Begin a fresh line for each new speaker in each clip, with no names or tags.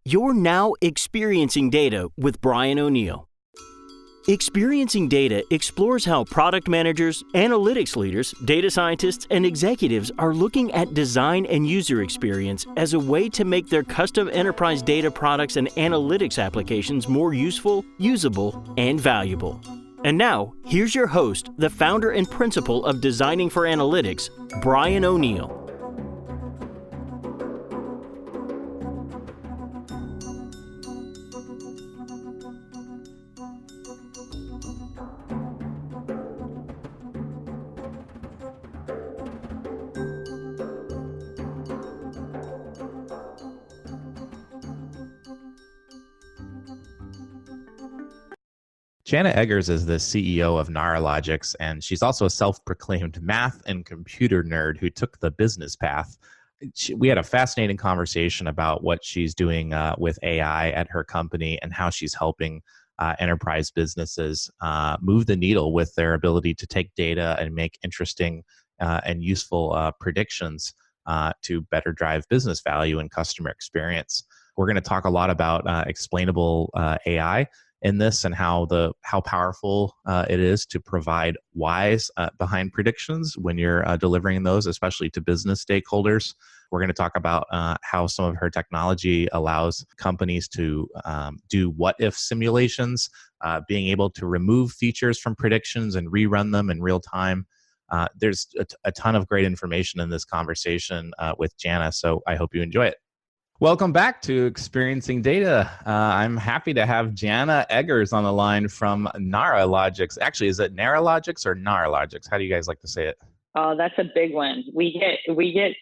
You're now experiencing data with Brian O'Neill. Experiencing Data explores how product managers, analytics leaders, data scientists, and executives are looking at design and user experience as a way to make their custom enterprise data products and analytics applications more useful, usable, and valuable. And now, here's your host, the founder and principal of Designing for Analytics, Brian O'Neill.
Jana Eggers is the CEO of Naralogics, and she's also a self-proclaimed math and computer nerd who took the business path. We had a fascinating conversation about what she's doing with AI at her company and how she's helping enterprise businesses move the needle with their ability to take data and make interesting and useful predictions to better drive business value and customer experience. We're going to talk a lot about explainable AI in this and how powerful it is to provide whys behind predictions when you're delivering those, especially to business stakeholders. We're going to talk about how some of her technology allows companies to do what-if simulations, being able to remove features from predictions and rerun them in real time. There's a ton of great information in this conversation with Jana, so I hope you enjoy it. Welcome back to Experiencing Data. I'm happy to have Jana Eggers on the line from Naralogics. Actually, is it Naralogics or Naralogics? How do you guys like to say it?
Oh, that's a big one. We get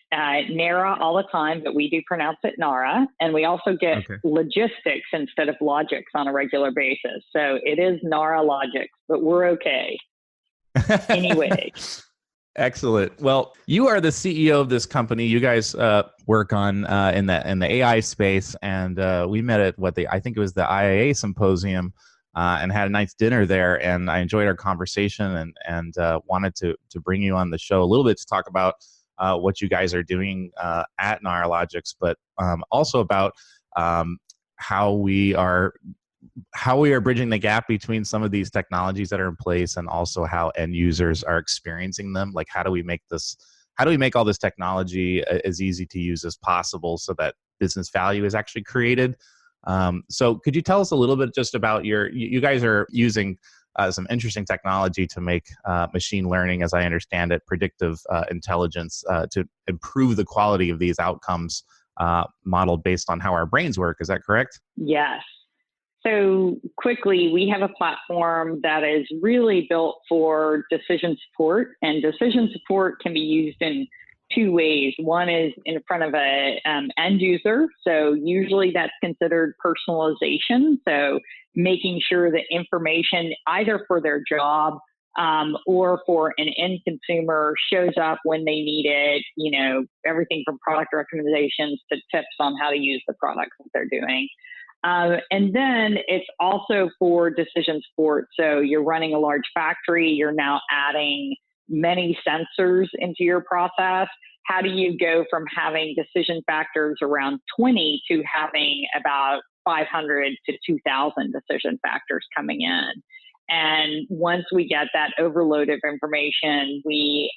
Nara all the time, but we do pronounce it Nara, and we also get logistics instead of logics on a regular basis. So it is Naralogics, but we're okay. Anyway.
Excellent. Well, you are the CEO of this company. You guys work on in the AI space, and we met at I think it was the IAA symposium, and had a nice dinner there. And I enjoyed our conversation, and wanted to bring you on the show a little bit to talk about what you guys are doing at Naralogics, but also about how we are bridging the gap between some of these technologies that are in place and also how end users are experiencing them. Like, how do we make all this technology as easy to use as possible so that business value is actually created? So could you tell us a little bit just about you guys are using some interesting technology to make machine learning, as I understand it, predictive intelligence to improve the quality of these outcomes modeled based on how our brains work. Is that correct?
Yes. So quickly, we have a platform that is really built for decision support, and decision support can be used in two ways. One is in front of a end user. So usually that's considered personalization. So making sure that information either for their job or for an end consumer shows up when they need it, everything from product recommendations to tips on how to use the products that they're doing. And then it's also for decision support. So you're running a large factory, you're now adding many sensors into your process. How do you go from having decision factors around 20 to having about 500 to 2,000 decision factors coming in? And once we get that overload of information,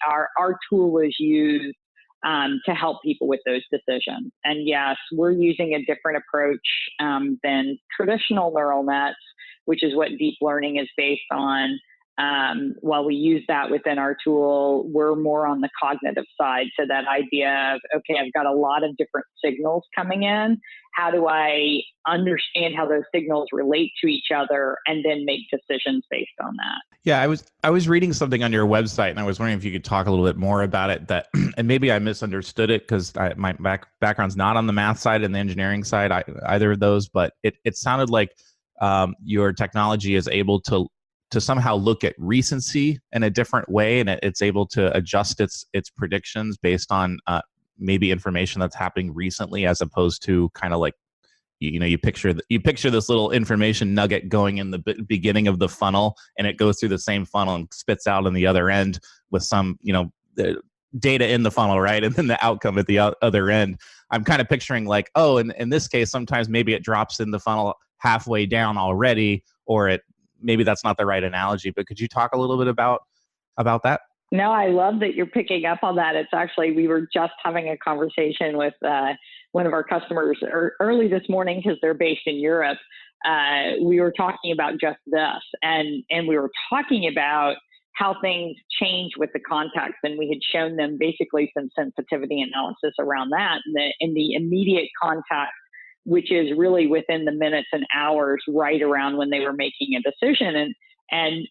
our tool is used to help people with those decisions. And yes, we're using a different approach than traditional neural nets, which is what deep learning is based on. While we use that within our tool, we're more on the cognitive side. So that idea of, okay, I've got a lot of different signals coming in. How do I understand how those signals relate to each other and then make decisions based on that?
Yeah, I was reading something on your website, and I was wondering if you could talk a little bit more about it. And maybe I misunderstood it because my background's not on the math side and the engineering side, either of those. But it sounded like your technology is able to somehow look at recency in a different way, and it's able to adjust its predictions based on maybe information that's happening recently, as opposed to kind of like you picture this little information nugget going in the beginning of the funnel, and it goes through the same funnel and spits out on the other end with some data in the funnel, right? And then the outcome at the other end. I'm kind of picturing like, oh, in this case, sometimes maybe it drops in the funnel halfway down already, or maybe that's not the right analogy, but could you talk a little bit about that?
No, I love that you're picking up on that. It's actually, we were just having a conversation with one of our customers early this morning because they're based in Europe. We were talking about just this, and we were talking about how things change with the contacts, and we had shown them basically some sensitivity analysis around that. In the immediate contact, which is really within the minutes and hours, right around when they were making a decision, and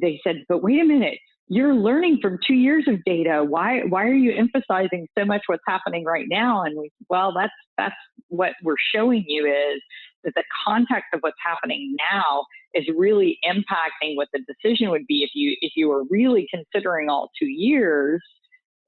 they said, "But wait a minute, you're learning from 2 years of data. Why are you emphasizing so much what's happening right now?" And that's what we're showing you is that the context of what's happening now is really impacting what the decision would be if you were really considering all 2 years,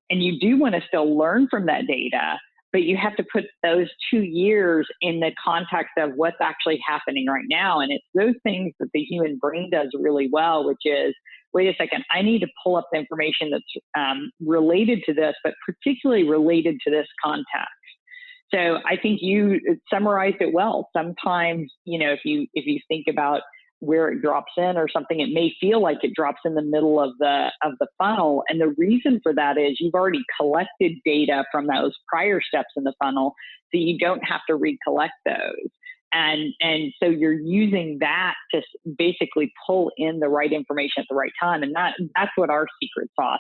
and you do want to still learn from that data, but you have to put those 2 years in the context of what's actually happening right now. And it's those things that the human brain does really well, which is, wait a second, I need to pull up the information that's related to this, but particularly related to this context. So I think you summarized it well. Sometimes, if you think about where it drops in or something, it may feel like it drops in the middle of the funnel. And the reason for that is you've already collected data from those prior steps in the funnel, so you don't have to recollect those. And so you're using that to basically pull in the right information at the right time. And that's what our secret sauce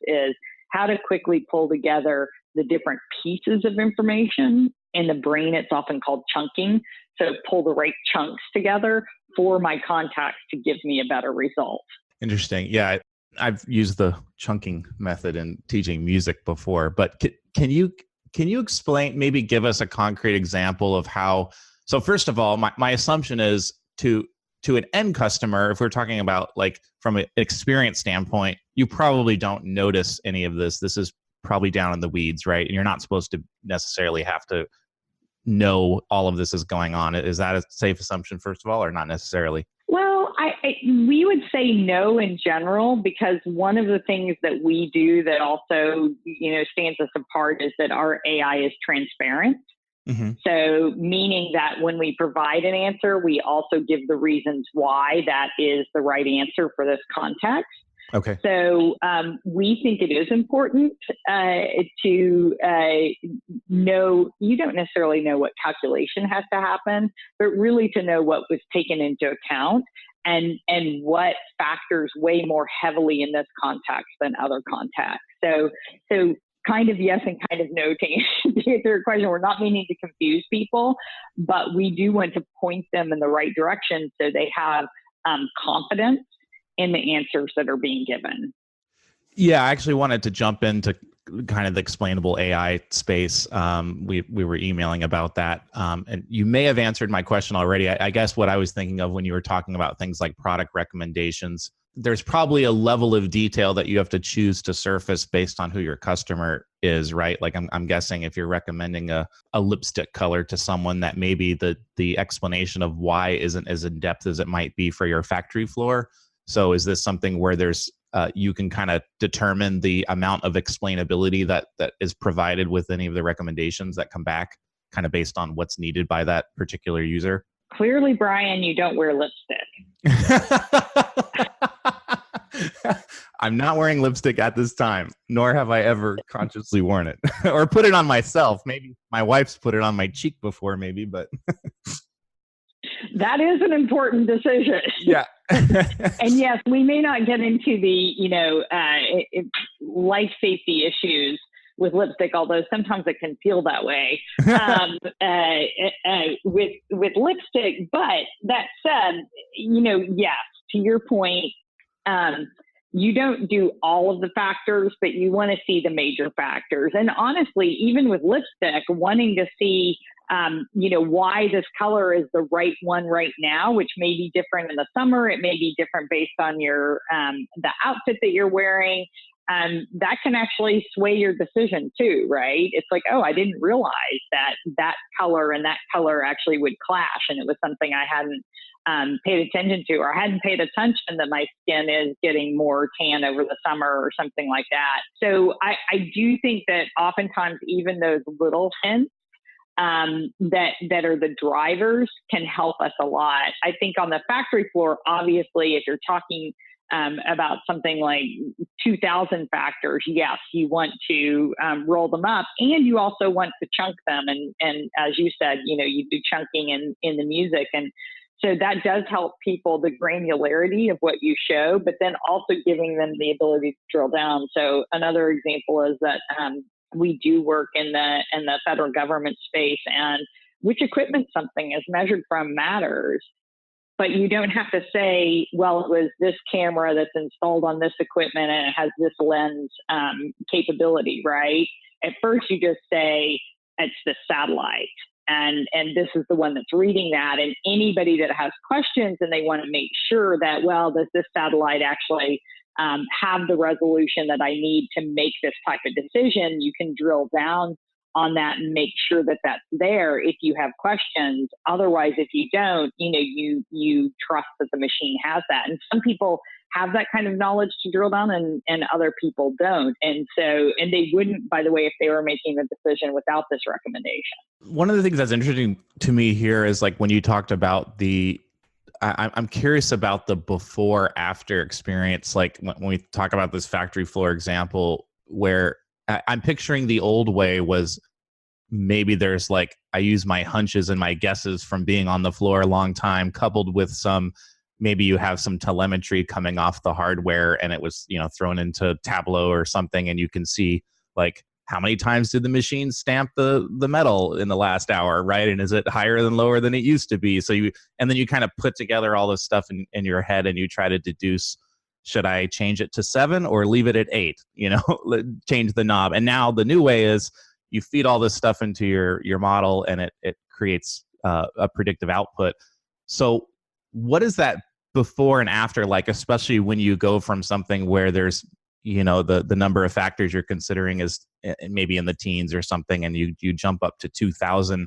is how to quickly pull together the different pieces of information. In the brain, it's often called chunking. So pull the right chunks together for my contacts to give me a better result.
Interesting. Yeah, I've used the chunking method in teaching music before, but can you explain, maybe give us a concrete example of how? So first of all, my assumption is to an end customer, if we're talking about like from an experience standpoint, you probably don't notice any of this. This is probably down in the weeds, right? And you're not supposed to necessarily have to know all of this is going on. Is that a safe assumption, first of all, or not necessarily?
Well, we would say no in general, because one of the things that we do that also, stands us apart is that our AI is transparent. Mm-hmm. So meaning that when we provide an answer, we also give the reasons why that is the right answer for this context.
Okay.
So we think it is important to know, you don't necessarily know what calculation has to happen, but really to know what was taken into account and what factors weigh more heavily in this context than other contexts. So kind of yes and kind of no to answer your question. We're not meaning to confuse people, but we do want to point them in the right direction so they have confidence in the answers that are being given.
Yeah, I actually wanted to jump into kind of the explainable AI space. We were emailing about that. And you may have answered my question already. I guess what I was thinking of when you were talking about things like product recommendations, there's probably a level of detail that you have to choose to surface based on who your customer is, right? Like I'm guessing if you're recommending a lipstick color to someone, that maybe the explanation of why isn't as in depth as it might be for your factory floor. So is this something where there's you can kind of determine the amount of explainability that is provided with any of the recommendations that come back, kind of based on what's needed by that particular user?
Clearly, Brian, you don't wear lipstick.
I'm not wearing lipstick at this time, nor have I ever consciously worn it or put it on myself. Maybe my wife's put it on my cheek before, maybe, but
that is an important decision.
Yeah.
And yes, we may not get into the, life safety issues with lipstick, although sometimes it can feel that way with lipstick. But that said, yes, to your point, you don't do all of the factors, but you want to see the major factors. And honestly, even with lipstick, wanting to see, why this color is the right one right now, which may be different in the summer. It may be different based on your the outfit that you're wearing. that can actually sway your decision too, right? It's like, oh, I didn't realize that color and that color actually would clash, and it was something I hadn't paid attention to, or I hadn't paid attention that my skin is getting more tan over the summer or something like that. So I do think that oftentimes even those little hints that are the drivers can help us a lot. I think on the factory floor, obviously, if you're talking about something like 2,000 factors, yes, you want to roll them up, and you also want to chunk them. And as you said, you do chunking in the music. And so that does help people, the granularity of what you show, but then also giving them the ability to drill down. So another example is that we do work in the federal government space, and which equipment something is measured from matters. But you don't have to say, well, it was this camera that's installed on this equipment and it has this lens capability, right? At first, you just say it's the satellite, and this is the one that's reading that. And anybody that has questions and they want to make sure that, well, does this satellite actually have the resolution that I need to make this type of decision, you can drill down on that and make sure that that's there if you have questions. Otherwise, if you don't, you trust that the machine has that. And some people have that kind of knowledge to drill down, and other people don't. And they wouldn't, by the way, if they were making the decision without this recommendation.
One of the things that's interesting to me here is like when you talked about I'm curious about the before after experience. Like when we talk about this factory floor example, where I'm picturing the old way was maybe there's like, I use my hunches and my guesses from being on the floor a long time, coupled with maybe you have some telemetry coming off the hardware and it was, thrown into Tableau or something. And you can see like, how many times did the machine stamp the metal in the last hour, right? And is it higher than lower than it used to be? And then you kind of put together all this stuff in your head and you try to deduce, should I change it to 7 or leave it at 8? Change the knob. And now the new way is you feed all this stuff into your model and it creates a predictive output. So what is that before and after like, especially when you go from something where there's the number of factors you're considering is maybe in the teens or something, and you jump up to 2,000,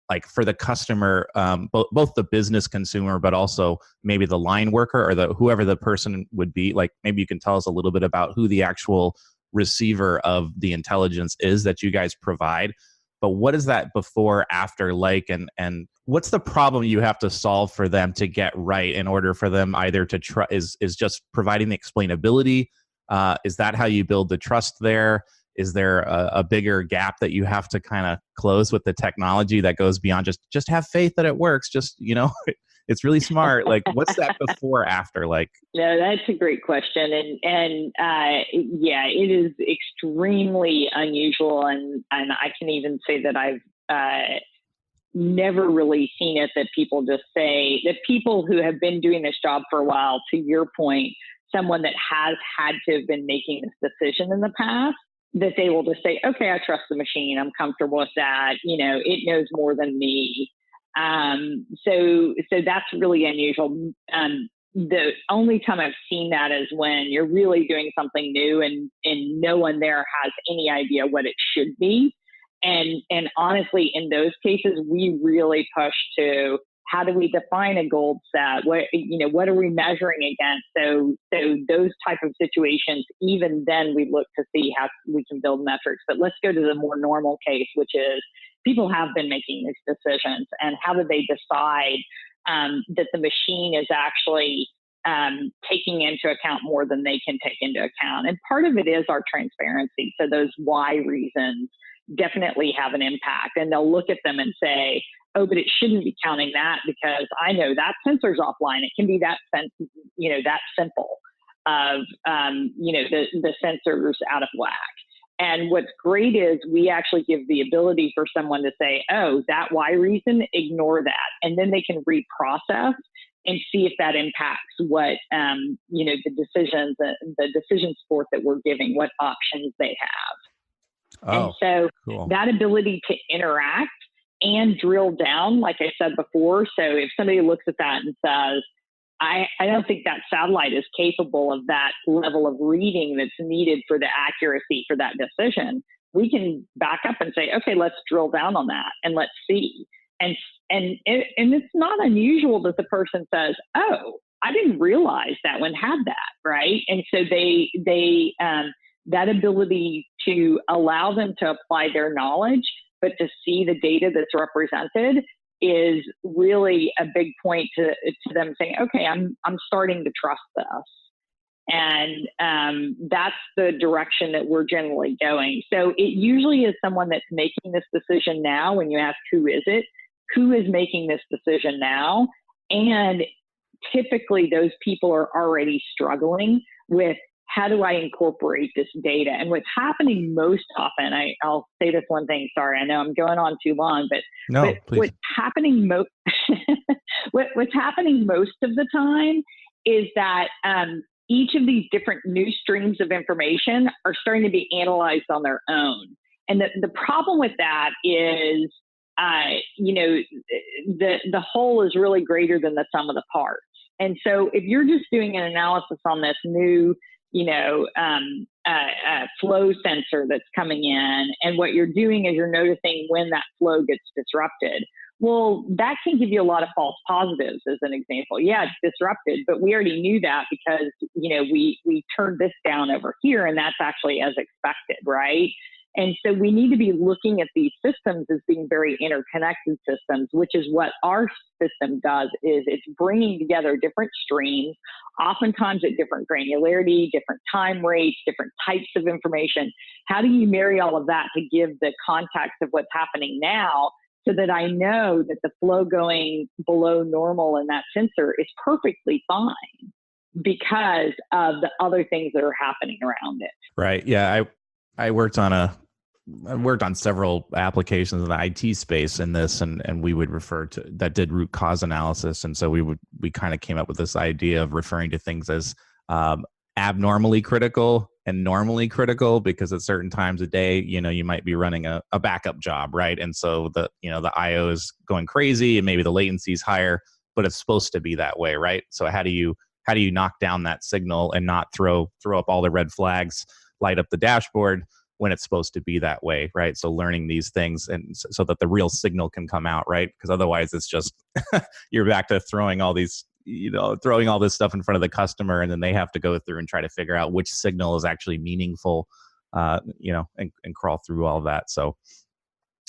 like for the customer, both the business consumer, but also maybe the line worker or whoever the person would be. Like maybe you can tell us a little bit about who the actual receiver of the intelligence is that you guys provide. But what is that before, after like, and what's the problem you have to solve for them to get right in order for them either to try is just providing the explainability? Is that how you build the trust there? Is there a bigger gap that you have to kind of close with the technology that goes beyond just have faith that it works? Just, it's really smart. Like, what's that before, after like?
No, that's a great question. And yeah, it is extremely unusual. And I can even say that I've never really seen it, that people just say that people who have been doing this job for a while, to your point, someone that has had to have been making this decision in the past, that they will just say, okay, I trust the machine. I'm comfortable with that. It knows more than me. So that's really unusual. The only time I've seen that is when you're really doing something new and no one there has any idea what it should be. And honestly, in those cases, we really push to, how do we define a gold set? What are we measuring against? So those type of situations, even then we look to see how we can build metrics. But let's go to the more normal case, which is people have been making these decisions, and how do they decide that the machine is actually taking into account more than they can take into account? And part of it is our transparency. So those why reasons definitely have an impact, and they'll look at them and say, oh, but it shouldn't be counting that because I know that sensor's offline. It can be that simple of, the sensor's out of whack. And what's great is we actually give the ability for someone to say, oh, that why reason, ignore that. And then they can reprocess and see if that impacts what, the decision support that we're giving, what options they have.
Oh,
and so
cool.
That ability to interact and drill down, like I said before. So if somebody looks at that and says, I don't think that satellite is capable of that level of reading that's needed for the accuracy for that decision. We can back up and say, okay, let's drill down on that and let's see. And it's not unusual that the person says, oh, I didn't realize that one had that, right? And so that ability to allow them to apply their knowledge, but to see the data that's represented is really a big point to them saying, okay, I'm starting to trust this. And that's the direction that we're generally going. So it usually is someone that's making this decision now. When you ask who is it, who is making this decision now? And typically those people are already struggling with, how do I incorporate this data? And what's happening most often, I'll say this one thing, sorry, I know I'm going on too long, but what's happening what's happening most of the time is that each of these different new streams of information are starting to be analyzed on their own. And the problem with that is, the whole is really greater than the sum of the parts. And so if you're just doing an analysis on this new, flow sensor that's coming in, and what you're doing is you're noticing when that flow gets disrupted. Well, that can give you a lot of false positives as an example. Yeah, it's disrupted, but we already knew that because, we turned this down over here, and that's actually as expected, right? And so we need to be looking at these systems as being very interconnected systems, which is what our system does, is it's bringing together different streams, oftentimes at different granularity, different time rates, different types of information. How do you marry all of that to give the context of what's happening now, so that I know that the flow going below normal in that sensor is perfectly fine because of the other things that are happening around it?
Right. Yeah. I worked on several applications in the IT space in this, and we would refer to that did root cause analysis. And so we kind of came up with this idea of referring to things as abnormally critical and normally critical, because at certain times of day, you might be running a backup job, right? And so the IO is going crazy and maybe the latency is higher, but it's supposed to be that way, right? So how do you knock down that signal and not throw up all the red flags, light up the dashboard when it's supposed to be that way, right? So learning these things, and so that the real signal can come out, right? Because otherwise it's just you're back to throwing all this stuff in front of the customer, and then they have to go through and try to figure out which signal is actually meaningful, and crawl through all of that. So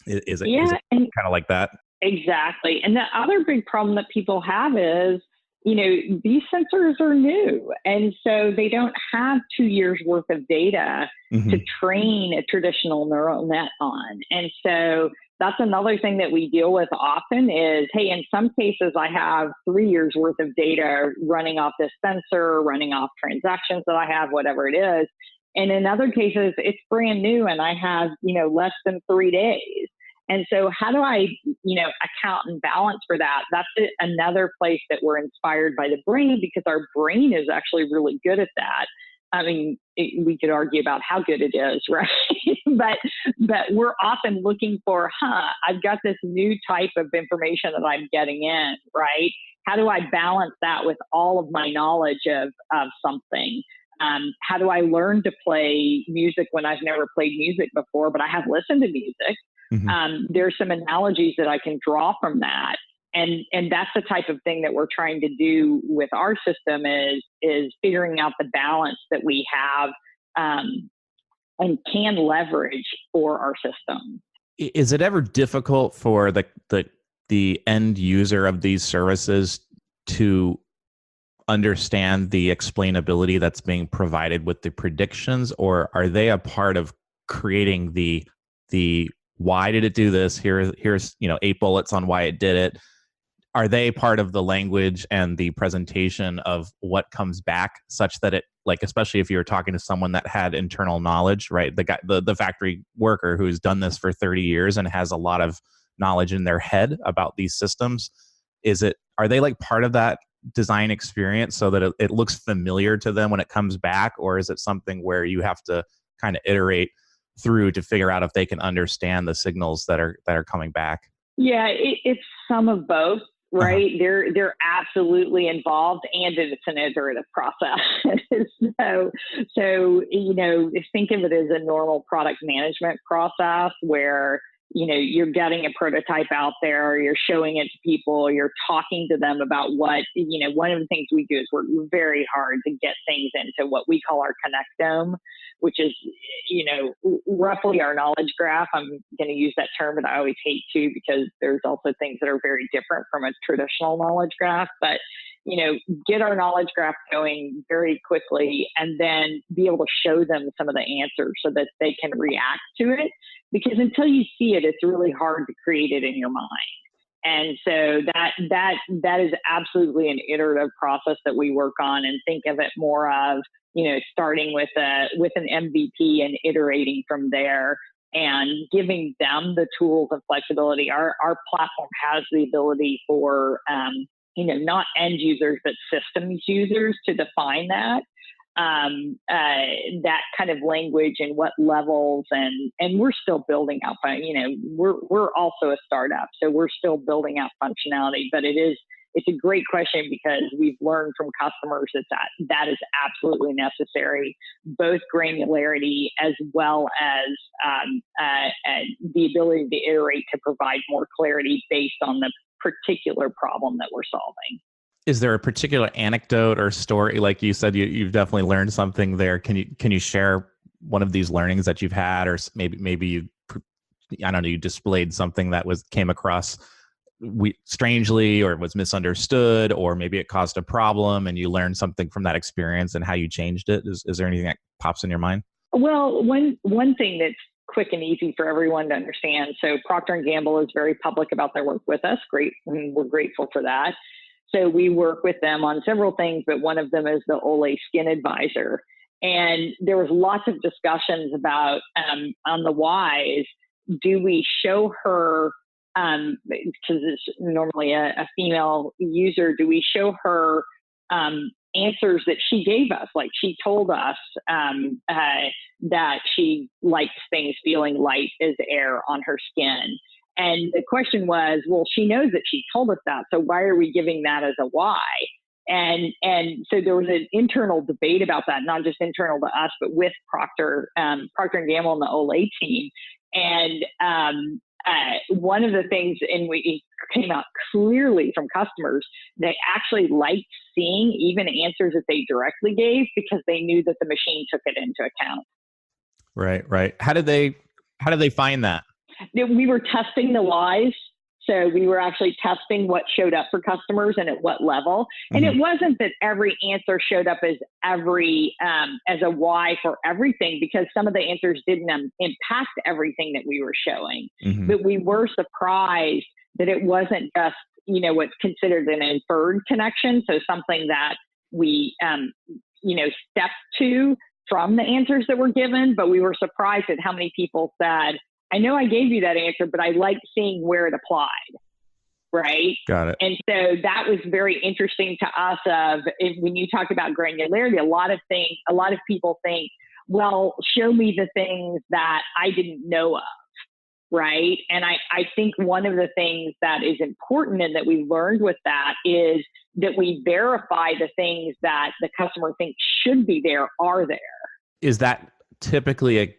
is it kind of like that?
Exactly. And the other big problem that people have is, these sensors are new. And so they don't have 2 years worth of data to train a traditional neural net on. And so that's another thing that we deal with often is, hey, in some cases, I have 3 years worth of data running off this sensor, running off transactions that I have, whatever it is. And in other cases, it's brand new and I have, less than 3 days. And so how do I, account and balance for that? That's another place that we're inspired by the brain, because our brain is actually really good at that. I mean, we could argue about how good it is, right? but we're often looking for, I've got this new type of information that I'm getting in, right? How do I balance that with all of my knowledge of something? How do I learn to play music when I've never played music before, but I have listened to music? There's some analogies that I can draw from that. And that's the type of thing that we're trying to do with our system is figuring out the balance that we have and can leverage for our system.
Is it ever difficult for the end user of these services to understand the explainability that's being provided with the predictions, or are they a part of creating the why did it do this? Here's 8 bullets on why it did it. Are they part of the language and the presentation of what comes back, such that it, like, especially if you're talking to someone that had internal knowledge, right? The guy, the factory worker who's done this for 30 years and has a lot of knowledge in their head about these systems. Are they like part of that design experience so that it looks familiar to them when it comes back? Or is it something where you have to kind of iterate through to figure out if they can understand the signals that are coming back?
Yeah, it's some of both. right? They're absolutely involved, and it's an iterative process. so think of it as a normal product management process where you're getting a prototype out there, you're showing it to people, you're talking to them about what one of the things we do is work very hard to get things into what we call our connectome, which is roughly our knowledge graph. I'm going to use that term, but I always hate to, because there's also things that are very different from a traditional knowledge graph. But get our knowledge graph going very quickly, and then be able to show them some of the answers so that they can react to it. Because until you see it, it's really hard to create it in your mind. And so that is absolutely an iterative process that we work on, and think of it more of, starting with an MVP and iterating from there, and giving them the tools and flexibility. Our platform has the ability for, not end users, but systems users to define that kind of language and what levels, and we're still building out, we're also a startup, so we're still building out functionality, but it's a great question, because we've learned from customers that is absolutely necessary, both granularity as well as the ability to iterate to provide more clarity based on the particular problem that we're solving.
Is there a particular anecdote or story? Like you said, you've definitely learned something there. Can you share one of these learnings that you've had, or maybe you displayed something that came across strangely, or was misunderstood, or maybe it caused a problem and you learned something from that experience and how you changed it? Is there anything that pops in your mind?
Well, one thing that's quick and easy for everyone to understand. So Procter & Gamble is very public about their work with us. Great. We're grateful for that. So we work with them on several things, but one of them is the Olay Skin Advisor. And there was lots of discussions about, on the whys, do we show her, because it's normally a female user, do we show her answers that she gave us? Like, she told us that she likes things feeling light as air on her skin. And the question was, well, she knows that she told us that, so why are we giving that as a why? And so there was an internal debate about that, not just internal to us, but with Procter & Gamble and the Olay team. And one of the things, and it came out clearly from customers, they actually liked seeing even answers that they directly gave, because they knew that the machine took it into account.
Right. How did they find that?
We were testing the whys. So we were actually testing what showed up for customers and at what level. And it wasn't that every answer showed up as as a why for everything, because some of the answers didn't impact everything that we were showing. But we were surprised that it wasn't just, what's considered an inferred connection. So something that we, stepped to from the answers that were given, but we were surprised at how many people said, I know I gave you that answer, but I like seeing where it applied. Right.
Got it.
And so that was very interesting to us when you talk about granularity, a lot of people think, well, show me the things that I didn't know of. Right. And I think one of the things that is important and that we learned with that is that we verify the things that the customer thinks should be there are there. Is
that typically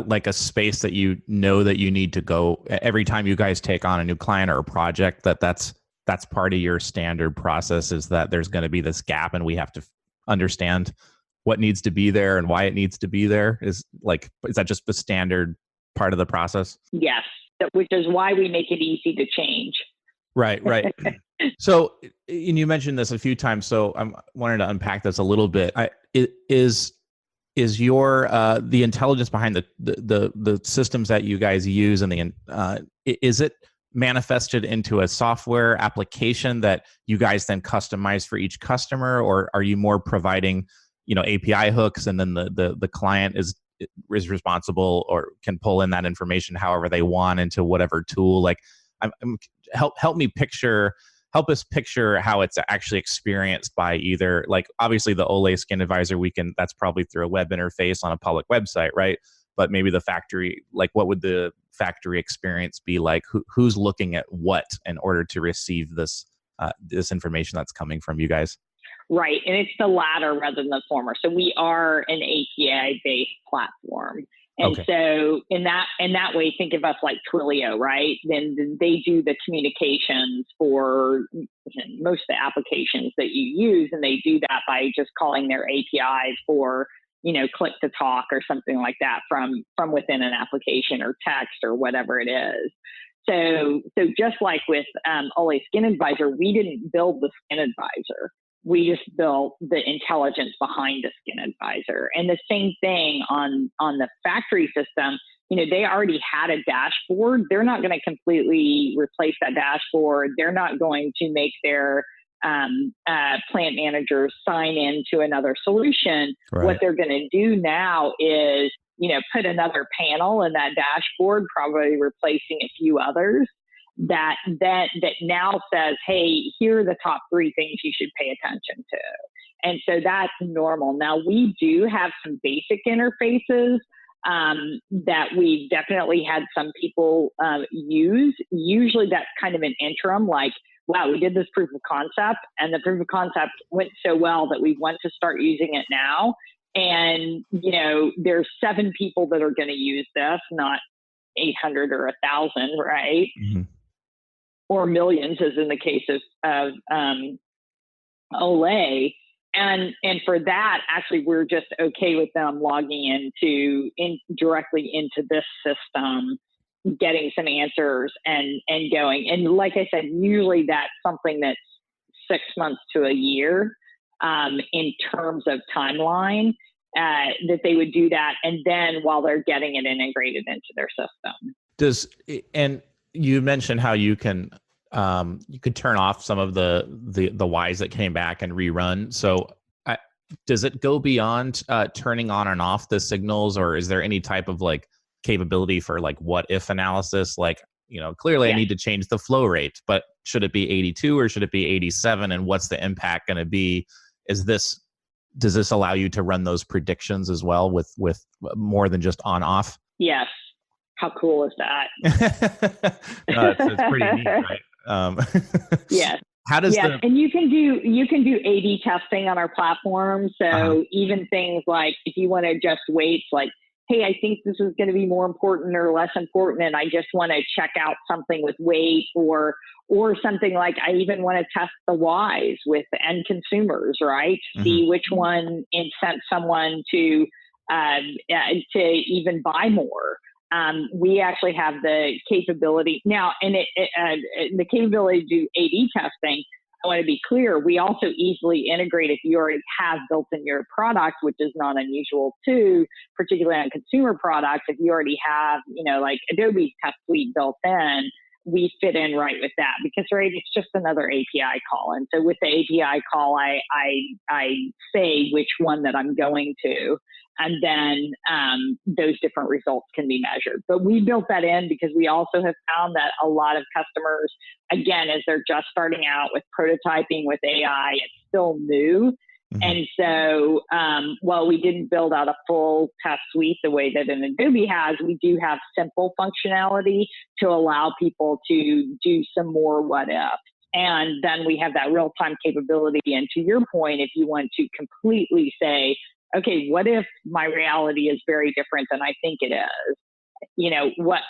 like a space that that you need to go every time you guys take on a new client or a project, that's part of your standard process, is that there's going to be this gap and we have to understand what needs to be there and why it needs to be there? Is that just the standard part of the process?
Yes, which is why we make it easy to change.
Right. So, and you mentioned this a few times, so I'm wanting to unpack this a little bit. Is your the intelligence behind the systems that you guys use, and is it manifested into a software application that you guys then customize for each customer, or are you more providing API hooks, and then the client is responsible or can pull in that information however they want into whatever tool? Help us picture how it's actually experienced by either, obviously the Olay Skin Advisor, that's probably through a web interface on a public website, right? But maybe the factory, what would the factory experience be like? Who's looking at what in order to receive this this information that's coming from you guys?
Right. And it's the latter rather than the former. So we are an API-based platform. And
Okay.
so in that way, think of us like Twilio, right? Then they do the communications for most of the applications that you use. And they do that by just calling their APIs for, click to talk or something like that from within an application or text or whatever it is. So just like with Olay Skin Advisor, we didn't build the Skin Advisor. We just built the intelligence behind the Skin Advisor. And the same thing on the factory system. They already had a dashboard. They're not going to completely replace that dashboard. They're not going to make their plant managers sign into another solution.
Right.
What they're going to do now is, put another panel in that dashboard, probably replacing a few others. That now says, hey, here are the top 3 things you should pay attention to. And so that's normal. Now, we do have some basic interfaces that we've definitely had some people use. Usually that's kind of an interim, like, wow, we did this proof of concept, and the proof of concept went so well that we want to start using it now. And, there's 7 people that are going to use this, not 800 or 1,000, right?
Mm-hmm.
Or millions, as in the case of Olay. And for that, actually, we're just okay with them logging directly into this system, getting some answers and going. And like I said, usually that's something that's 6 months to a year in terms of timeline that they would do that. And then while they're getting it integrated into their system.
And you mentioned how you could turn off some of the Ys that came back and rerun. So does it go beyond turning on and off the signals, or is there any type of like capability for like what if analysis? Like, clearly I need to change the flow rate, but should it be 82 or should it be 87? And what's the impact going to be? Does this allow you to run those predictions as well with more than just on off?
Yes. How cool is that?
It's pretty neat, right?
Yes.
How does
and you can do A/B testing on our platform. So even things like if you want to adjust weights, like, hey, I think this is going to be more important or less important, and I just want to check out something with weight, or something like I even want to test the Ys with end consumers, right? See which one incents someone to even buy more. We actually have the capability now, and the capability to do A/B testing. I want to be clear. We also easily integrate if you already have built in your product, which is not unusual too, particularly on consumer products. If you already have, like Adobe's test suite built in, we fit in right with that because, right, it's just another API call. And so with the API call, I say which one that I'm going to, and then those different results can be measured. But we built that in because we also have found that a lot of customers, again, as they're just starting out with prototyping with AI, it's still new. And so while we didn't build out a full test suite the way that an Adobe has, we do have simple functionality to allow people to do some more what if. And then we have that real-time capability. And to your point, if you want to completely say, okay, what if my reality is very different than I think it is?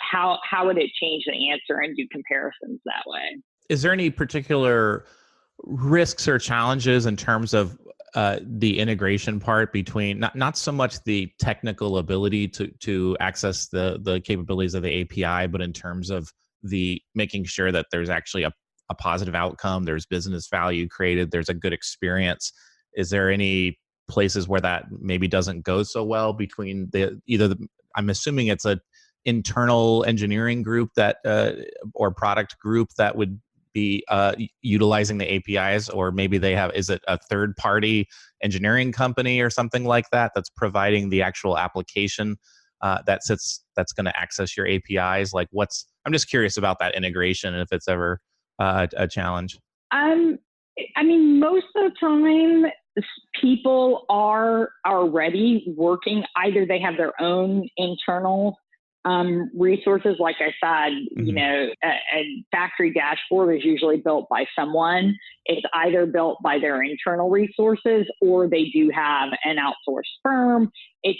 How would it change the answer and do comparisons that way?
Is there any particular risks or challenges in terms of the integration part between not so much the technical ability to access the capabilities of the API, but in terms of the making sure that there's actually a positive outcome, there's business value created, there's a good experience? Is there any places where that maybe doesn't go so well between I'm assuming it's a internal engineering group that or product group that would be utilizing the APIs, or maybe is it a third party engineering company or something like that that's providing the actual application that's going to access your APIs? Like I'm just curious about that integration and if it's ever a challenge.
I mean, most of the time people are already working, either they have their own internal resources. Like I said, a factory dashboard is usually built by someone. It's either built by their internal resources or they do have an outsourced firm. If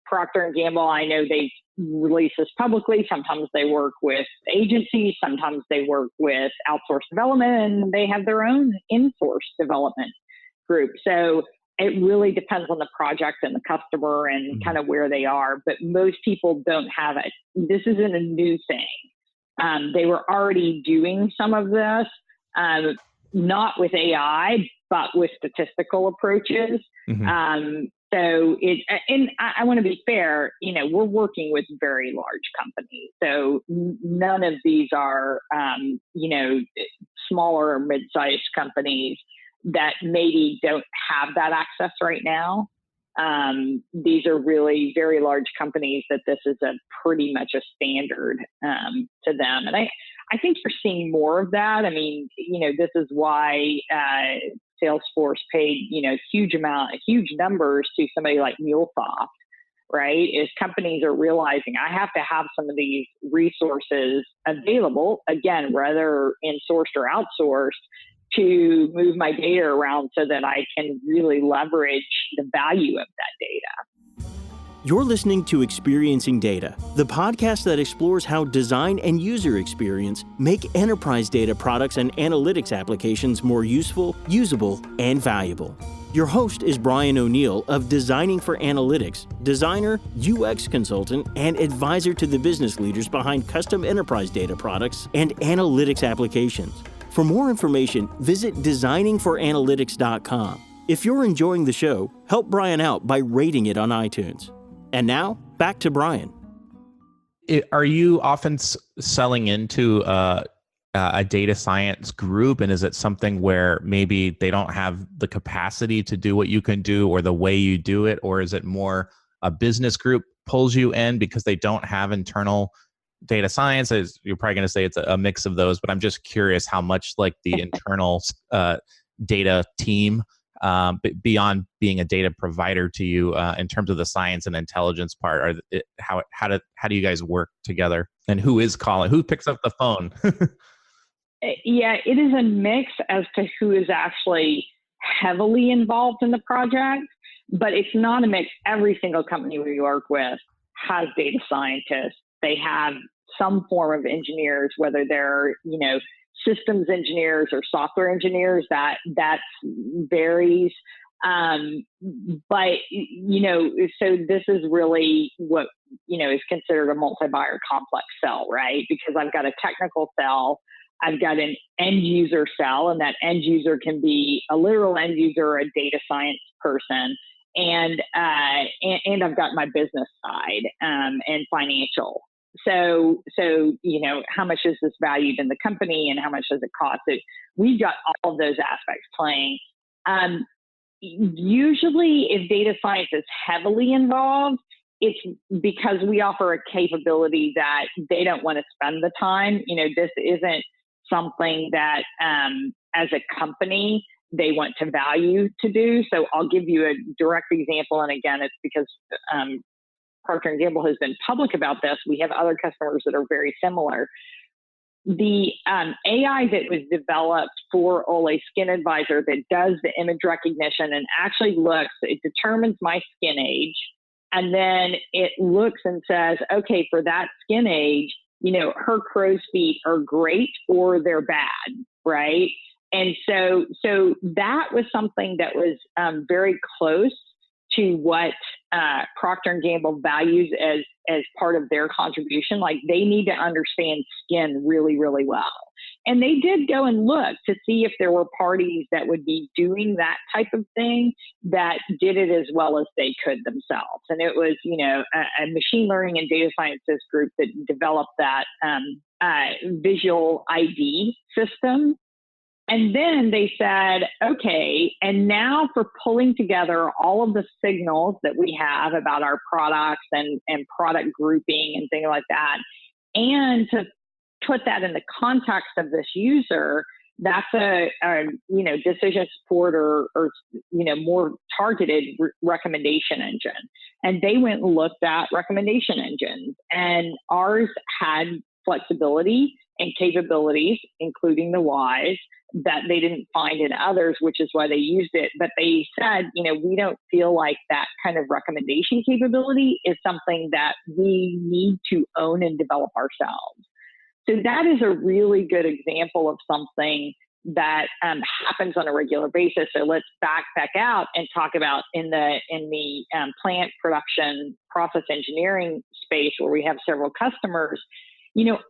Procter & Gamble, I know they release this publicly. Sometimes they work with agencies. Sometimes they work with outsourced development, and they have their own in-source development group. So it really depends on the project and the customer and kind of where they are. But most people don't have it. This isn't a new thing. They were already doing some of this, not with AI, but with statistical approaches. So and I want to be fair, we're working with very large companies. So none of these are, smaller or mid-sized companies that maybe don't have that access right now. These are really very large companies that this is pretty much a standard to them. And I think you're seeing more of that. I mean, this is why Salesforce paid, huge numbers to somebody like MuleSoft, right? Is companies are realizing I have to have some of these resources available, again, whether in-sourced or outsourced, to move my data around so that I can really leverage the value of that data.
You're listening to Experiencing Data, the podcast that explores how design and user experience make enterprise data products and analytics applications more useful, usable, and valuable. Your host is Brian O'Neill of Designing for Analytics, designer, UX consultant, and advisor to the business leaders behind custom enterprise data products and analytics applications. For more information, visit designingforanalytics.com. If you're enjoying the show, help Brian out by rating it on iTunes. And now, back to Brian.
Are you often selling into a data science group, and is it something where maybe they don't have the capacity to do what you can do or the way you do it, or is it more a business group pulls you in because they don't have internal data science? You're probably going to say it's a mix of those, but I'm just curious how much like the internal data team, beyond being a data provider to you, in terms of the science and intelligence part, how do you guys work together, and who picks up the phone?
Yeah, it is a mix as to who is actually heavily involved in the project, but it's not a mix. Every single company we work with has data scientists. They have some form of engineers, whether they're, systems engineers or software engineers, that varies. But, so this is really what, is considered a multi-buyer complex sell, right? Because I've got a technical sell, I've got an end user sell, and that end user can be a literal end user or a data science person. And I've got my business side, and financial. So, how much is this valued in the company and how much does it cost? So we've got all of those aspects playing. Usually if data science is heavily involved, it's because we offer a capability that they don't want to spend the time. This isn't something that, as a company, they want to value to do. So I'll give you a direct example. And again, it's because, Procter & Gamble has been public about this. We have other customers that are very similar. The AI that was developed for Olay Skin Advisor that does the image recognition and actually it determines my skin age, and then it looks and says, okay, for that skin age, her crow's feet are great or they're bad, right? And so that was something that was very close to what Procter & Gamble values as part of their contribution. Like, they need to understand skin really, really well. And they did go and look to see if there were parties that would be doing that type of thing that did it as well as they could themselves. And it was, a machine learning and data scientist group that developed that visual ID system. And then they said, okay, and now for pulling together all of the signals that we have about our products and product grouping and things like that, and to put that in the context of this user, that's a decision support or more targeted recommendation engine. And they went and looked at recommendation engines, and ours had flexibility and capabilities, including the whys, that they didn't find in others, which is why they used it. But they said, we don't feel like that kind of recommendation capability is something that we need to own and develop ourselves. So that is a really good example of something that happens on a regular basis. So let's back out and talk about in the plant production process engineering space, where we have several customers.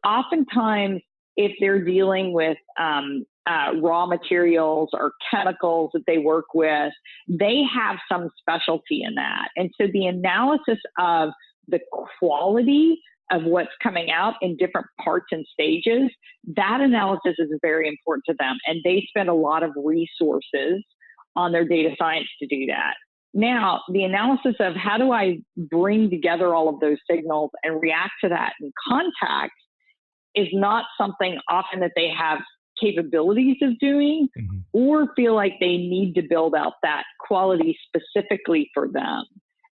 Oftentimes, if they're dealing with raw materials or chemicals that they work with, they have some specialty in that. And so the analysis of the quality of what's coming out in different parts and stages, that analysis is very important to them. And they spend a lot of resources on their data science to do that. Now, the analysis of how do I bring together all of those signals and react to that in context is not something often that they have capabilities of doing, or feel like they need to build out that quality specifically for them.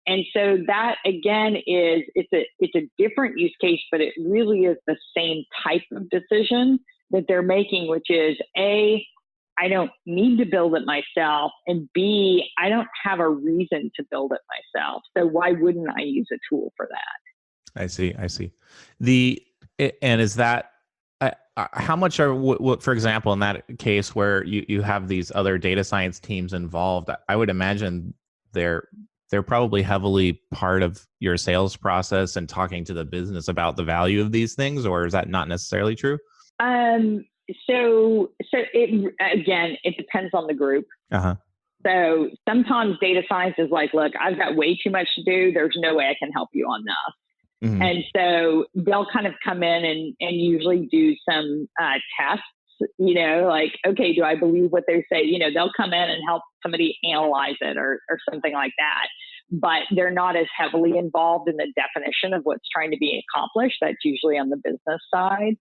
And so that, again, it's a different use case, but it really is the same type of decision that they're making, which is A, I don't need to build it myself, and B, I don't have a reason to build it myself. So why wouldn't I use a tool for that?
I see. And is that how much are, for example, in that case where you have these other data science teams involved, I would imagine they're probably heavily part of your sales process and talking to the business about the value of these things, or is that not necessarily true?
So it depends on the group. So sometimes data science is like, look, I've got way too much to do. There's no way I can help you on this. And so they'll kind of come in and usually do some tests, like, okay, do I believe what they say? They'll come in and help somebody analyze it or something like that. But they're not as heavily involved in the definition of what's trying to be accomplished. That's usually on the business side.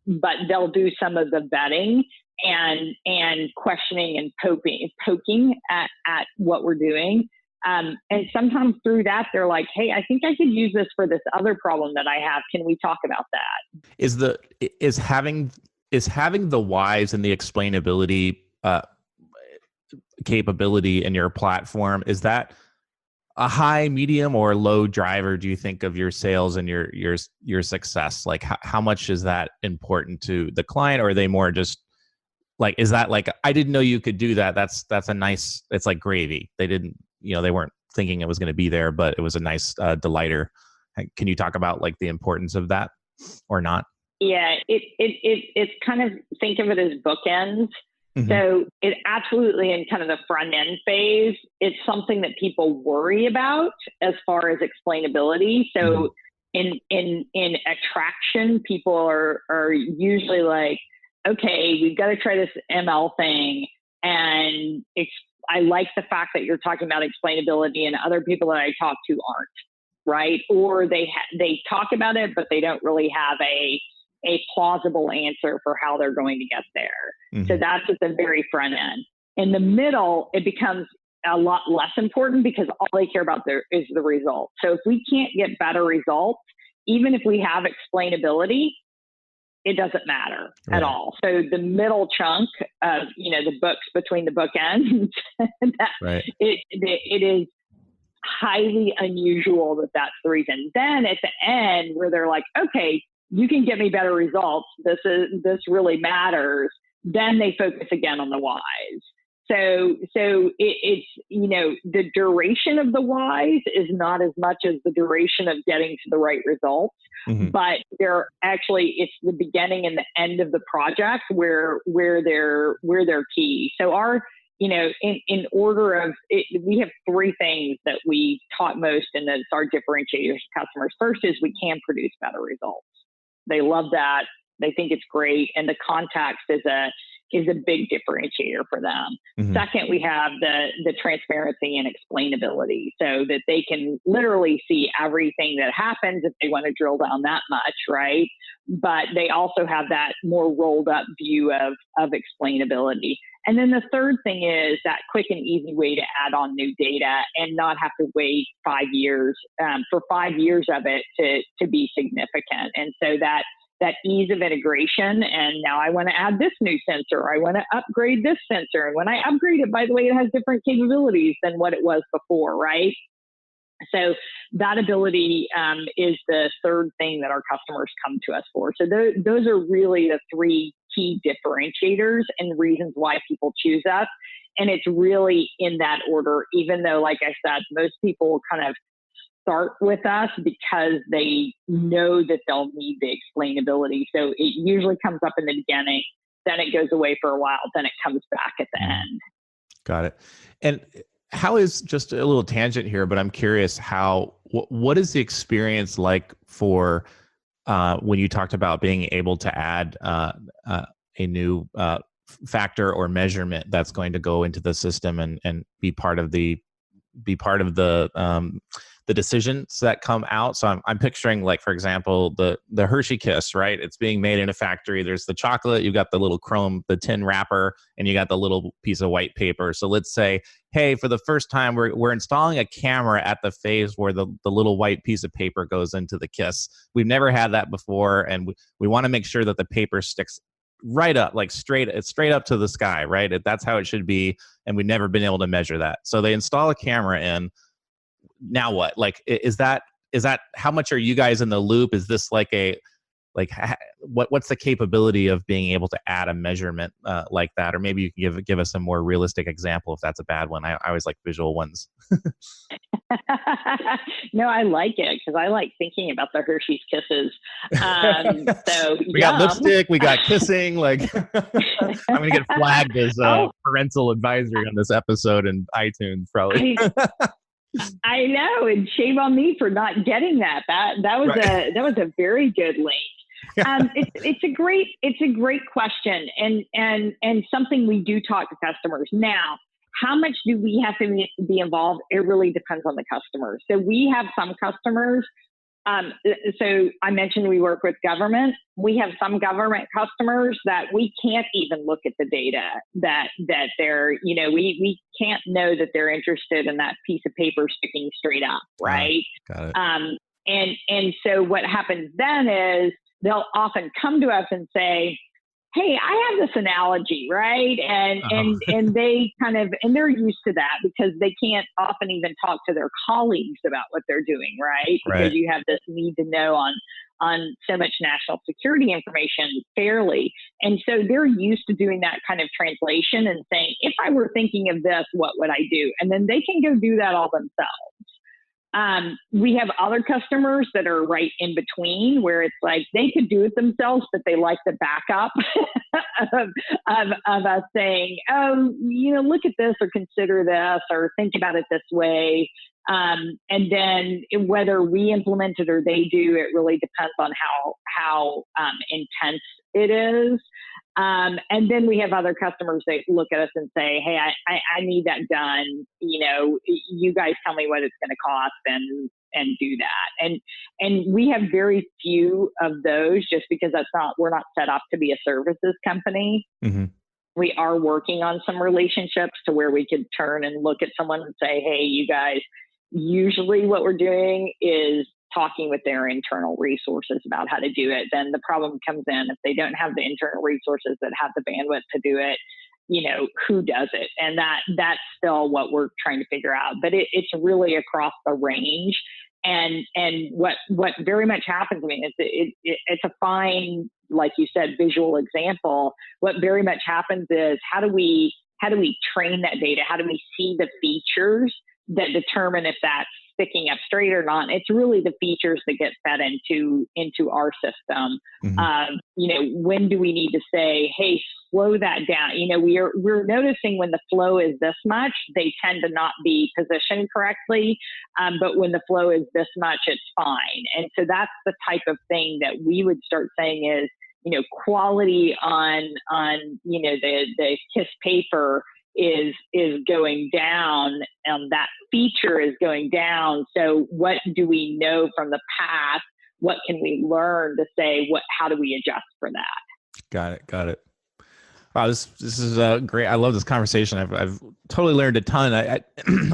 But they'll do some of the vetting and questioning and poking at what we're doing. And sometimes through that, they're like, hey, I think I could use this for this other problem that I have. Can we talk about that?
Is having the whys and the explainability capability in your platform, is that a high, medium, or low driver, do you think, of your sales and your success? Like how much is that important to the client, or are they more just like, is that like, I didn't know you could do that. That's a nice, it's like gravy. They didn't, they weren't thinking it was going to be there, but it was a nice delighter. Can you talk about like the importance of that or not?
Yeah, it's kind of, think of it as bookends. So it absolutely, in kind of the front end phase, it's something that people worry about as far as explainability. So in attraction, people are usually like, okay, we've got to try this ML thing. And I like the fact that you're talking about explainability, and other people that I talk to aren't, right? Or they talk about it, but they don't really have a plausible answer for how they're going to get there. So that's at the very front end. In the middle, it becomes a lot less important because all they care about there is the result. So if we can't get better results, even if we have explainability, it doesn't matter at all. So the middle chunk of, the books between the bookends, it is highly unusual that that's the reason. Then at the end where they're like, okay, you can get me better results, this really matters, then they focus again on the whys. So it's, the duration of the whys is not as much as the duration of getting to the right results, but they're actually, it's the beginning and the end of the project where they're key. So our, in order of it, we have three things that we taught most, and that's our differentiators to customers. First is we can produce better results. They love that. They think it's great. And the context is is a big differentiator for them.
Mm-hmm.
Second, we have the transparency and explainability so that they can literally see everything that happens if they want to drill down that much, right? But they also have that more rolled up view of explainability. And then the third thing is that quick and easy way to add on new data and not have to wait 5 years for 5 years of it to be significant. And so that ease of integration, and now I want to add this new sensor, I want to upgrade this sensor. And when I upgrade it, by the way, it has different capabilities than what it was before, right? So that ability is the third thing that our customers come to us for. So those are really the three key differentiators and reasons why people choose us. And it's really in that order, even though, like I said, most people kind of start with us because they know that they'll need the explainability. So it usually comes up in the beginning, then it goes away for a while, then it comes back at the end.
Got it. And how is, just a little tangent here, but I'm curious what is the experience like for when you talked about being able to add a new factor or measurement that's going to go into the system and be part of the decisions that come out. So I'm picturing, like, for example, the Hershey Kiss, right? It's being made in a factory. There's the chocolate, you got the little the tin wrapper, and you got the little piece of white paper. So let's say, hey, for the first time, we're installing a camera at the phase where the little white piece of paper goes into the Kiss. We've never had that before, and we want to make sure that the paper sticks right up, like straight up to the sky, right? That's how it should be, and we've never been able to measure that. So they install a camera in. Now what? Like, is that how much are you guys in the loop? Is this what's the capability of being able to add a measurement like that? Or maybe you can give us a more realistic example if that's a bad one. I always like visual ones.
No, I like it because I like thinking about the Hershey's Kisses. So
we got lipstick, we got kissing. Like, I'm gonna get flagged as parental advisory on this episode in iTunes, probably.
I know, and shame on me for not getting that. That was right. That was a very good link. It's a great question, and something we do talk to customers. Now, how much do we have to be involved? It really depends on the customer. So we have some customers. So I mentioned we work with government. We have some government customers that we can't even look at the data that they're, we can't know that they're interested in that piece of paper sticking straight up, right?
Got it.
And so what happens then is they'll often come to us and say, hey, I have this analogy, right? And they and they're used to that because they can't often even talk to their colleagues about what they're doing, right? Because you have this need to know on so much national security information fairly. And so they're used to doing that kind of translation and saying, if I were thinking of this, what would I do? And then they can go do that all themselves. We have other customers that are right in between where it's like they could do it themselves, but they like the backup of us saying, oh, look at this or consider this or think about it this way. And then whether we implement it or they do, it really depends on how intense it is. And then we have other customers that look at us and say, hey, I need that done. You guys tell me what it's going to cost and do that. And we have very few of those just because we're not set up to be a services company. Mm-hmm. We are working on some relationships to where we could turn and look at someone and say, hey, you guys, usually what we're doing is talking with their internal resources about how to do it. Then the problem comes in if they don't have the internal resources that have the bandwidth to do it, who does it? And that's still what we're trying to figure out. But it's really across the range. And what very much happens, it's a fine, like you said, visual example. What very much happens is how do we train that data? How do we see the features that determine if that's sticking up straight or not? It's really the features that get fed into our system. Mm-hmm. When do we need to say, hey, slow that down? We're noticing when the flow is this much, they tend to not be positioned correctly. But when the flow is this much, it's fine. And so that's the type of thing that we would start saying is, quality on the KISS paper is going down, that feature is going down. So what do we know from the past? What can we learn to say, how do we adjust for that?
Got it. Wow, this is great. I love this conversation. I've totally learned a ton.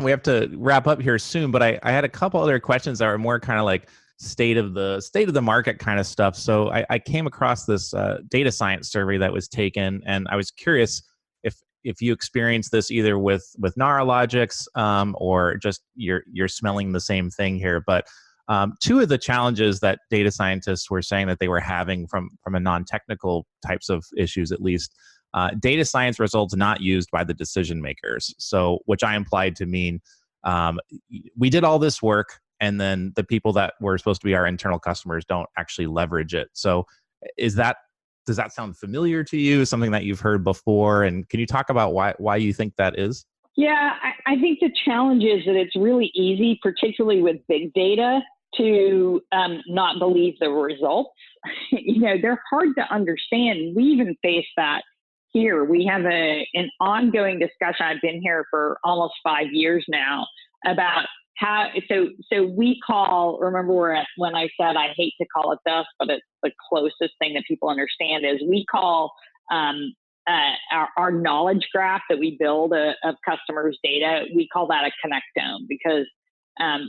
We have to wrap up here soon, but I had a couple other questions that are more kind of like state of the market kind of stuff. So I came across this data science survey that was taken, and I was curious if you experienced this either with Naralogics or just you're smelling the same thing here. But two of the challenges that data scientists were saying that they were having from a non-technical types of issues, at least, data science results not used by the decision makers. So, which I implied to mean we did all this work, and then the people that were supposed to be our internal customers don't actually leverage it. So, does that sound familiar to you? Something that you've heard before? And can you talk about why you think that is?
Yeah, I think the challenge is that it's really easy, particularly with big data, to not believe the results. They're hard to understand. We even face that here. We have an ongoing discussion. I've been here for almost 5 years now about how, so we call, remember when I said I hate to call it this, but it's the closest thing that people understand is we call our knowledge graph that we build of customers' data, we call that a connectome, because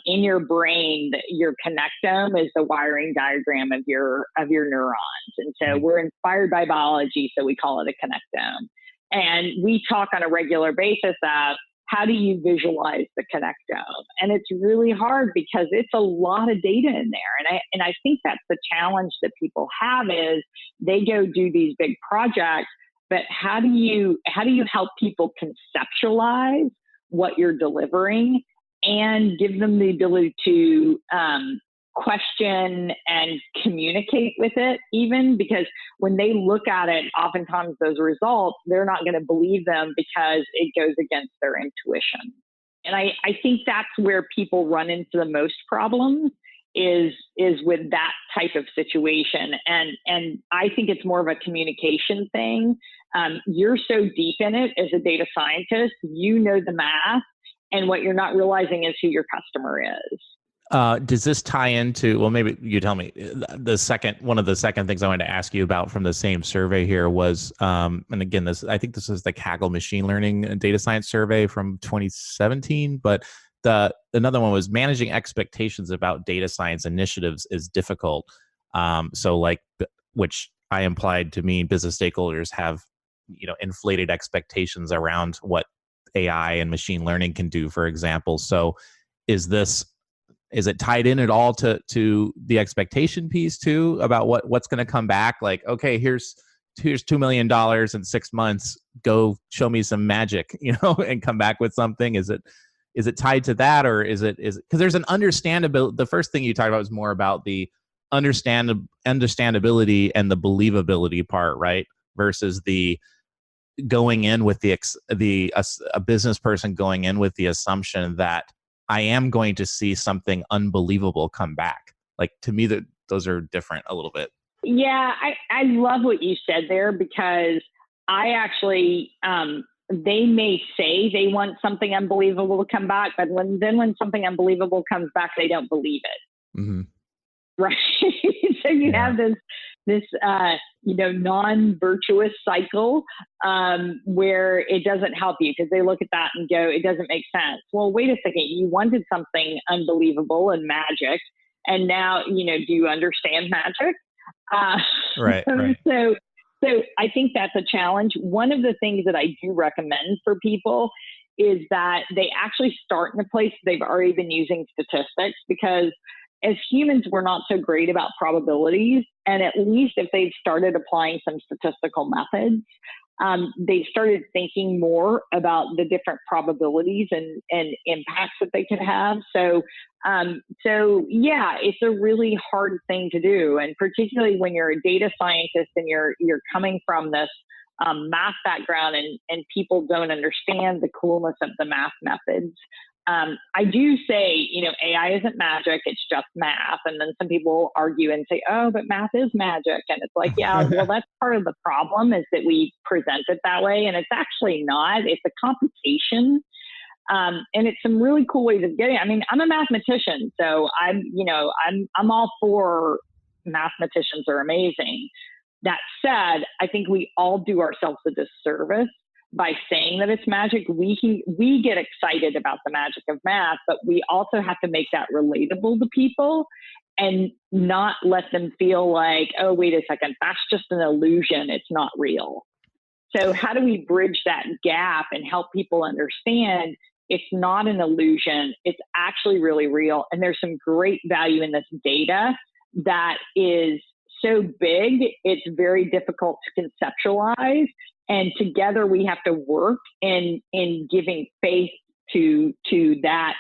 in your brain, your connectome is the wiring diagram of your neurons. And so we're inspired by biology, so we call it a connectome. And we talk on a regular basis of how do you visualize the connectome? And it's really hard because it's a lot of data in there. And I think that's the challenge that people have is they go do these big projects, but how do you help people conceptualize what you're delivering and give them the ability to question and communicate with it, even because when they look at it, oftentimes those results, they're not going to believe them because it goes against their intuition. And I think that's where people run into the most problems is with that type of situation. And I think it's more of a communication thing. You're so deep in it as a data scientist, you know the math, and what you're not realizing is who your customer is.
Does this tie into, well, maybe you tell me, one of the second things I wanted to ask you about from the same survey here was, and again, I think this is the Kaggle machine learning and data science survey from 2017, but another one was managing expectations about data science initiatives is difficult. Which I implied to mean business stakeholders have, inflated expectations around what AI and machine learning can do, for example. So is it tied in at all to the expectation piece too about what's going to come back? Like, okay, here's $2 million in 6 months. Go show me some magic, and come back with something. Is it tied to that, or is it because there's an understandability? The first thing you talked about was more about the understandability and the believability part, right? Versus the going in with a business person going in with the assumption that I am going to see something unbelievable come back. Like, to me, those are different a little bit.
Yeah, I love what you said there, because I actually, they may say they want something unbelievable to come back, but when something unbelievable comes back, they don't believe it.
Mm-hmm.
Right. So you have this non-virtuous cycle where it doesn't help you because they look at that and go, it doesn't make sense. Well, wait a second. You wanted something unbelievable and magic, and now, do you understand magic?
Right.
So I think that's a challenge. One of the things that I do recommend for people is that they actually start in a place they've already been using statistics, because as humans, we're not so great about probabilities. And at least if they've started applying some statistical methods, they started thinking more about the different probabilities and impacts that they could have. So yeah, it's a really hard thing to do. And particularly when you're a data scientist and you're coming from this math background and people don't understand the coolness of the math methods. I do say, AI isn't magic, it's just math. And then some people argue and say, oh, but math is magic. And it's like, yeah, well, that's part of the problem, is that we present it that way. And it's actually not. It's a computation. And it's some really cool ways of getting it. I mean, I'm a mathematician, so I'm all for mathematicians are amazing. That said, I think we all do ourselves a disservice by saying that it's magic. We get excited about the magic of math, but we also have to make that relatable to people and not let them feel like, oh, wait a second, that's just an illusion. It's not real. So how do we bridge that gap and help people understand it's not an illusion, it's actually really real? And there's some great value in this data that is so big, it's very difficult to conceptualize. And together we have to work in giving faith to that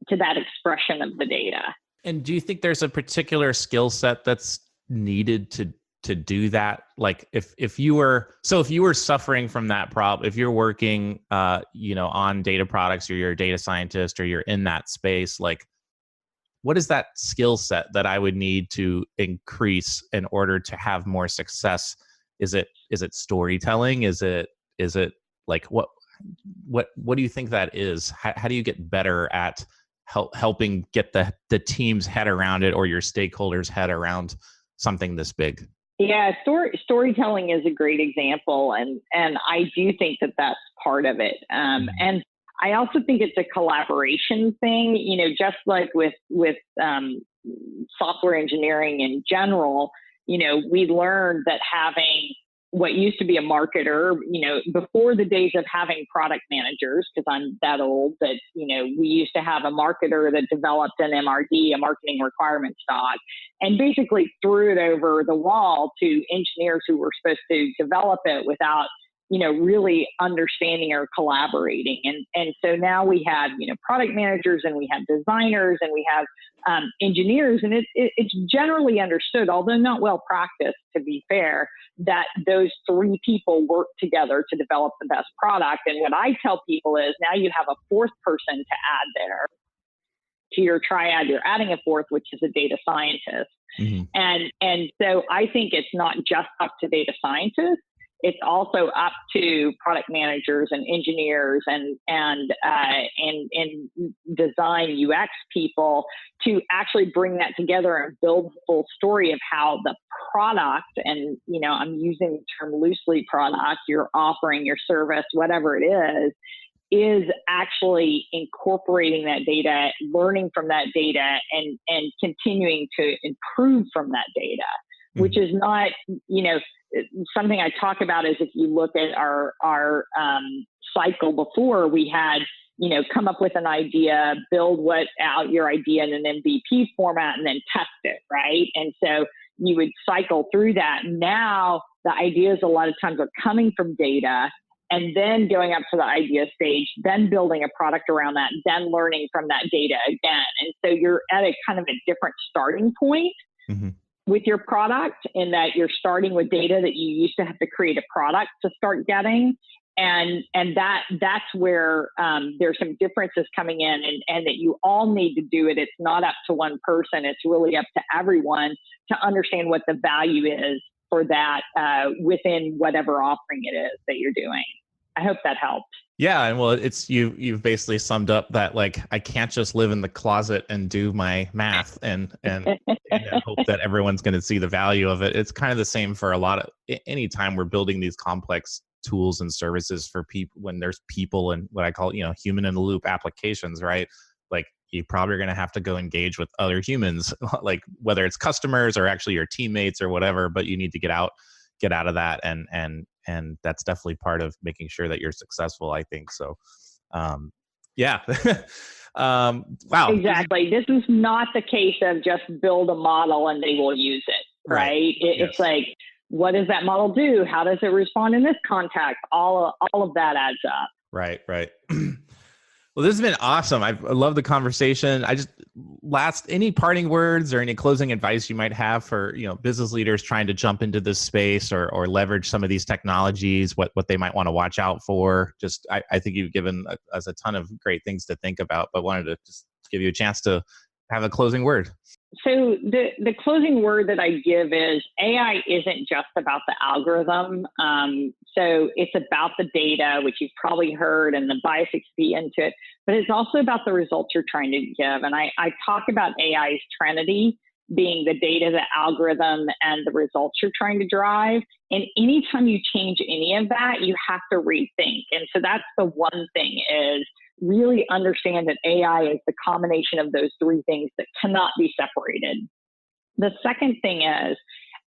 expression of the data.
And do you think there's a particular skill set that's needed to do that? Like if you were suffering from that problem, if you're working on data products, or you're a data scientist, or you're in that space, like what is that skill set that I would need to increase in order to have more success? Is it storytelling? Is it like what do you think that is? How do you get better at helping get the team's head around it, or your stakeholders' head around something this big?
Yeah, storytelling is a great example, and I do think that that's part of it. And I also think it's a collaboration thing. Just like with software engineering in general, we learned that having what used to be a marketer, before the days of having product managers, because I'm that old, that, we used to have a marketer that developed an MRD, a marketing requirements doc, and basically threw it over the wall to engineers who were supposed to develop it without, really understanding or collaborating. And so now we have, product managers, and we have designers, and we have engineers, and it's generally understood, although not well practiced, to be fair, that those three people work together to develop the best product. And what I tell people is, now you have a fourth person to add there to your triad. You're adding a fourth, which is a data scientist. Mm-hmm. And so I think it's not just up to data scientists. It's also up to product managers and engineers and design UX people to actually bring that together and build the full story of how the product, and I'm using the term loosely, product, your offering, your service, whatever it is actually incorporating that data, learning from that data, and continuing to improve from that data, which is not, something I talk about is, if you look at our cycle before, we had, come up with an idea, build out your idea in an MVP format, and then test it, right? And so you would cycle through that. Now the ideas a lot of times are coming from data, and then going up to the idea stage, then building a product around that, then learning from that data again. And so you're at a kind of a different starting point. Mm-hmm. With your product, in that you're starting with data that you used to have to create a product to start getting. And that's where there's some differences coming in, and that you all need to do it. It's not up to one person. It's really up to everyone to understand what the value is for that within whatever offering it is that you're doing. I hope that helped.
Yeah, and well, it's you've basically summed up that, like, I can't just live in the closet and do my math and hope that everyone's going to see the value of it. It's kind of the same for a lot of anytime we're building these complex tools and services for people, when there's people and what I call, human in the loop applications, right? Like, you probably are going to have to go engage with other humans, like whether it's customers or actually your teammates or whatever, but you need to get out of that, and that's definitely part of making sure that you're successful, I think. So, yeah. Wow.
Exactly. This is not the case of just build a model and they will use it, right?
Yes.
It's like, what does that model do? How does it respond in this context? All of that adds up.
Right. Well, this has been awesome. I love the conversation. Any parting words or any closing advice you might have for, business leaders trying to jump into this space or leverage some of these technologies, what they might want to watch out for? I think you've given us a ton of great things to think about, but wanted to just give you a chance to have a closing word.
So the closing word that I give is AI isn't just about the algorithm. So it's about the data, which you've probably heard, and the bias it could be into it, but it's also about the results you're trying to give. And I talk about AI's trinity being the data, the algorithm, and the results you're trying to drive. And anytime you change any of that, you have to rethink. And so that's the one thing is really understand that AI is the combination of those three things that cannot be separated. The second thing is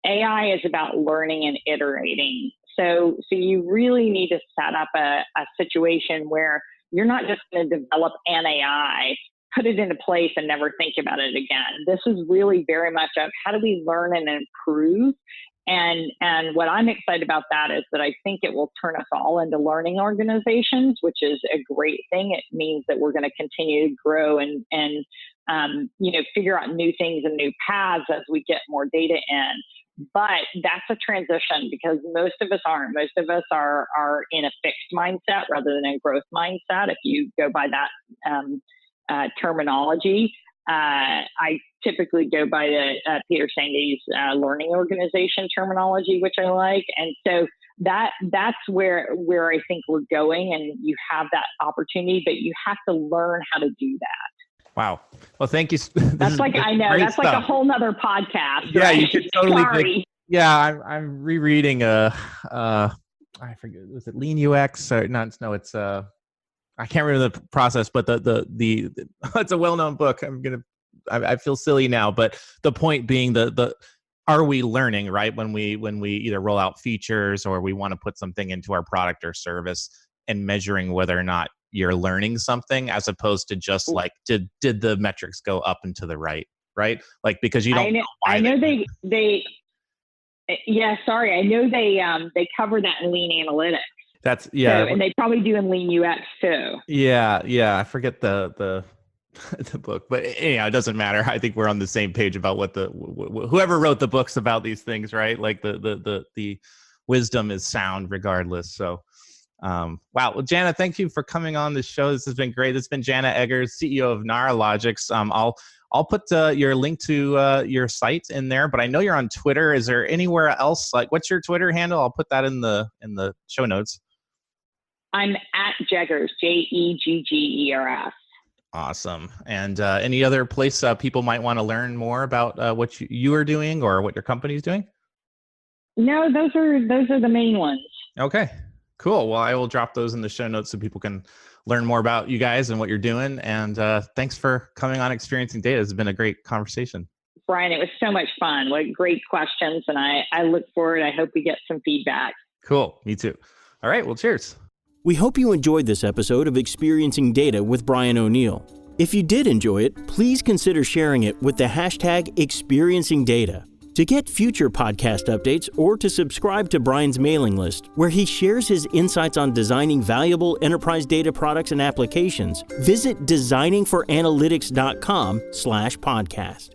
AI is about learning and iterating. So you really need to set up a situation where you're not just going to develop an AI, put it into place and never think about it again. This is really very much of how do we learn and improve. And what I'm excited about that is that I think it will turn us all into learning organizations, which is a great thing. It means that we're going to continue to grow and figure out new things and new paths as we get more data in. But that's a transition because most of us aren't. Most of us are in a fixed mindset rather than a growth mindset, if you go by that terminology. I typically go by the Peter Sande's learning organization terminology, which I like. And so that's where I think we're going, and you have that opportunity, but you have to learn how to do that.
Wow. Well, thank you.
That's like, I know, that's stuff. Like a whole nother podcast.
Yeah,
right?
You could totally
Sorry.
I'm rereading I forget, was it Lean UX? It's I can't remember the process, but the it's a well-known book. I feel silly now, but the point being the are we learning, right? When we either roll out features or we want to put something into our product or service, and measuring whether or not you're learning something, as opposed to just like, did the metrics go up and to the right? Like, because you don't know why.
I know they yeah, sorry. I know they cover that in Lean Analytics.
So,
and they probably do in Lean UX too.
Yeah. I forget the book, but anyhow, it doesn't matter. I think we're on the same page about what whoever wrote the books about these things, right? Like the wisdom is sound regardless. So, wow. Well, Jana, thank you for coming on the show. This has been great. This has been Jana Eggers, CEO of Naralogics. I'll put your link to your site in there, but I know you're on Twitter. Is there anywhere else? Like, what's your Twitter handle? I'll put that in the show notes.
I'm at Jeggers, Jeggers.
Awesome. And any other place people might want to learn more about what you are doing or what your company's doing?
No, those are the main ones.
Okay, cool. Well, I will drop those in the show notes so people can learn more about you guys and what you're doing. And thanks for coming on Experiencing Data. It's been a great conversation.
Brian, it was so much fun. What great questions. And I look forward. I hope we get some feedback.
Cool. Me too. All right. Well, cheers.
We hope you enjoyed this episode of Experiencing Data with Brian O'Neill. If you did enjoy it, please consider sharing it with the hashtag #ExperiencingData. To get future podcast updates or to subscribe to Brian's mailing list, where he shares his insights on designing valuable enterprise data products and applications, visit designingforanalytics.com/podcast.